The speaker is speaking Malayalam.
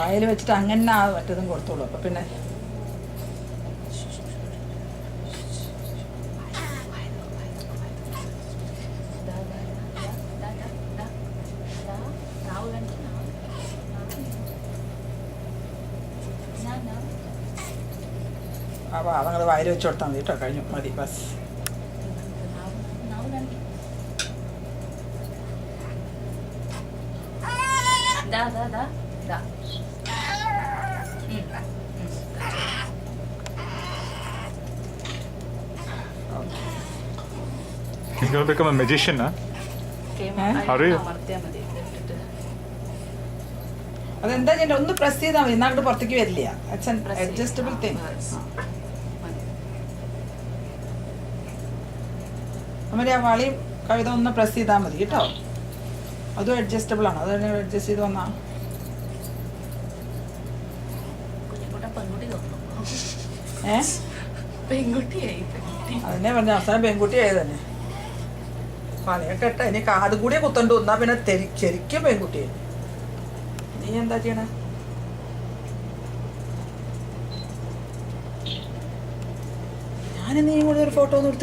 വായിൽ വെച്ചിട്ട് അങ്ങനെ ആ മറ്റേതും കൊടുത്തോളൂ. അപ്പം പിന്നെ അപ്പോൾ അതങ്ങൾ വായിൽ വെച്ച് കൊടുത്താൽ മതി കേട്ടോ. കഴിഞ്ഞു, മതി, bus. He's going to become a magician, huh? Are you? അതെന്താ ചെയ്യണ്ട, ഒന്ന് പ്രസ് ചെയ്താൽ മതി, എന്നാൽ അങ്ങോട്ട് പുറത്തേക്ക് വരില്ല. It's an adjustable thing. അമ്മ ആ വളി കവിത ഒന്ന് പ്രസ് ചെയ്താൽ മതി കേട്ടോ. അതും അഡ്ജസ്റ്റബിൾ ആണ്, അത് അഡ്ജസ്റ്റ് ചെയ്ത് വന്നാ അതിനെ പറഞ്ഞ അവസാനം പെൺകുട്ടിയായത് തന്നെ. പണിയൊക്കെ ഇട്ട ഇനി കാത് കൂടിയെ കുത്തണ്ടു എന്നാ പിന്നെ ശരിക്കും പെൺകുട്ടിയായി. നീ എന്താ ചെയ്യണേ? ഞാൻ നീയും കൂടി ഒരു ഫോട്ടോ ഒന്ന് എടുത്ത്